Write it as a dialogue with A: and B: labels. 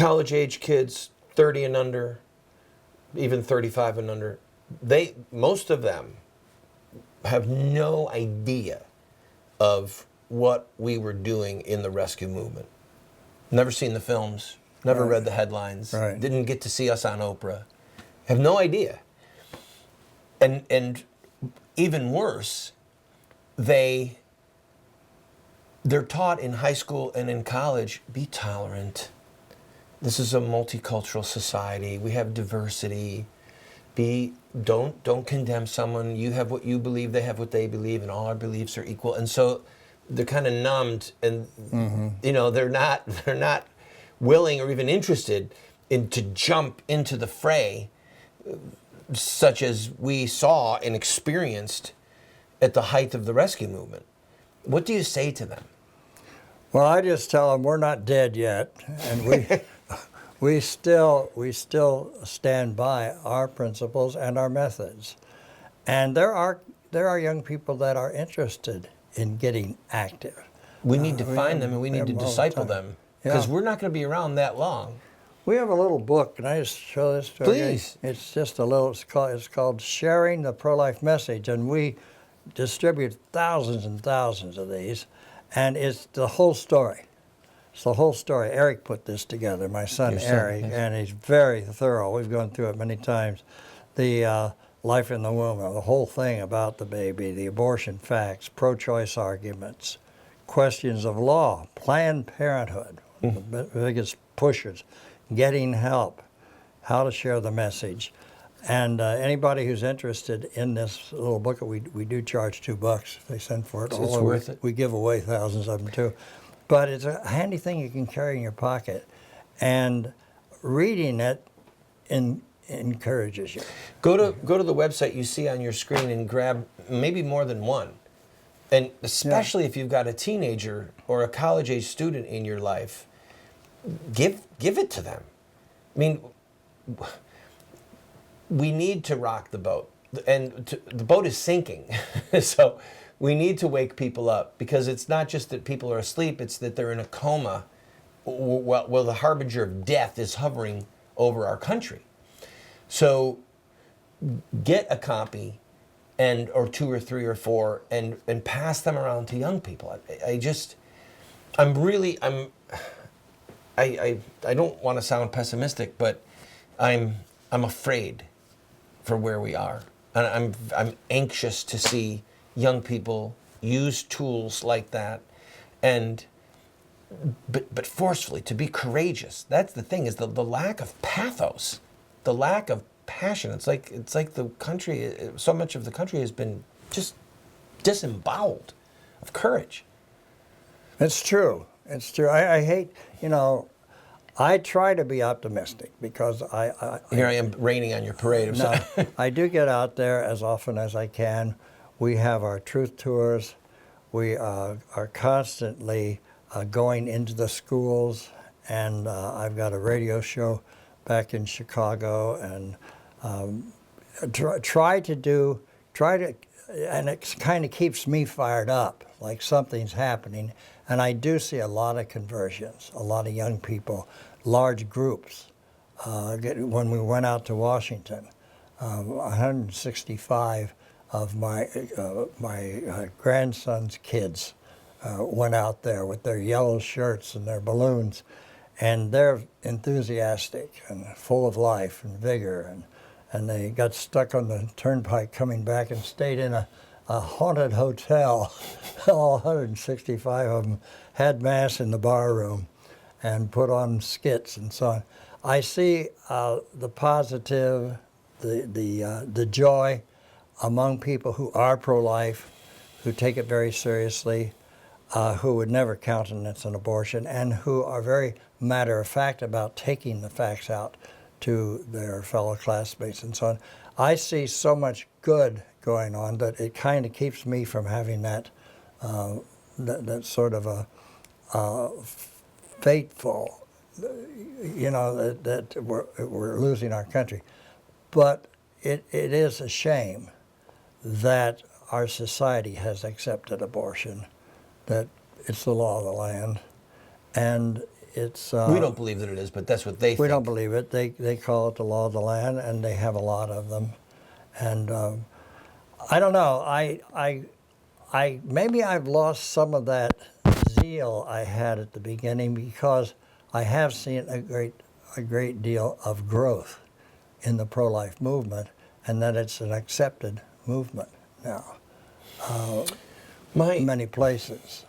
A: college-age kids, 30 and under, even 35 and under, most of them have no idea of what we were doing in the rescue movement. Never seen the films, never read the headlines, didn't get to see us on Oprah, have no idea. And even worse, they're taught in high school and in college, be tolerant. This is a multicultural society. We have diversity. Don't condemn someone. You have what you believe, they have what they believe, and all our beliefs are equal. And so they're kind of numbed, and they're not willing or even interested to jump into the fray, such as we saw and experienced at the height of the rescue movement. What do you say to them?
B: Well, I just tell them we're not dead yet, and we still stand by our principles and our methods. And there are young people that are interested in getting active.
A: We need to find them, and we need to disciple them, because we're not going to be around that long.
B: We have a little book. Can I just show this to you?
A: Please.
B: It's just a little. It's called Sharing the Pro-Life Message, and we distribute thousands and thousands of these, and it's the whole story. It's the whole story. Eric put this together, my son Eric, and he's very thorough. We've gone through it many times. The life in the womb, the whole thing about the baby, the abortion facts, pro-choice arguments, questions of law, Planned Parenthood, the biggest pushers, getting help, how to share the message. And anybody who's interested in this little book, we do charge $2 if they send for it.
A: It's worth it.
B: We give away thousands of them too. But it's a handy thing you can carry in your pocket. And reading it encourages you.
A: Go to the website you see on your screen and grab maybe more than one. And especially if you've got a teenager or a college-age student in your life, give it to them. I mean, we need to rock the boat, and the boat is sinking. So we need to wake people up, because it's not just that people are asleep, it's that they're in a coma while the harbinger of death is hovering over our country. So get a copy, or 2 or 3 or 4, and pass them around to young people. I don't want to sound pessimistic, but I'm afraid for where we are, and I'm anxious to see young people use tools like that, but forcefully, to be courageous. That's the thing, is the lack of pathos, the lack of passion. It's like the country, so much of the country has been just disemboweled of courage.
B: It's true. It's true. I hate, I try to be optimistic, because
A: Here I am raining on your parade.
B: I do get out there as often as I can. We have our truth tours. We are constantly going into the schools, and I've got a radio show back in Chicago, and try to, and it kind of keeps me fired up, like something's happening. And I do see a lot of conversions, a lot of young people, large groups. When we went out to Washington, 165 of my grandson's kids went out there with their yellow shirts and their balloons, and they're enthusiastic and full of life and vigor, and they got stuck on the turnpike coming back and stayed in a haunted hotel. All 165 of them had mass in the bar room and put on skits and so on. I see the positive, the joy among people who are pro-life, who take it very seriously, who would never countenance an abortion, and who are very matter-of-fact about taking the facts out to their fellow classmates and so on. I see so much good going on that it kind of keeps me from having that sort of a fateful, that we're losing our country. But it is a shame that our society has accepted abortion, that it's the law of the land. And it's
A: We don't believe that it is, but that's what they think.
B: we don't believe it. They call it the law of the land, and they have a lot of them. And I don't know. I maybe I've lost some of that zeal I had at the beginning, because I have seen a great deal of growth in the pro-life movement, and that it's an accepted movement now in many places.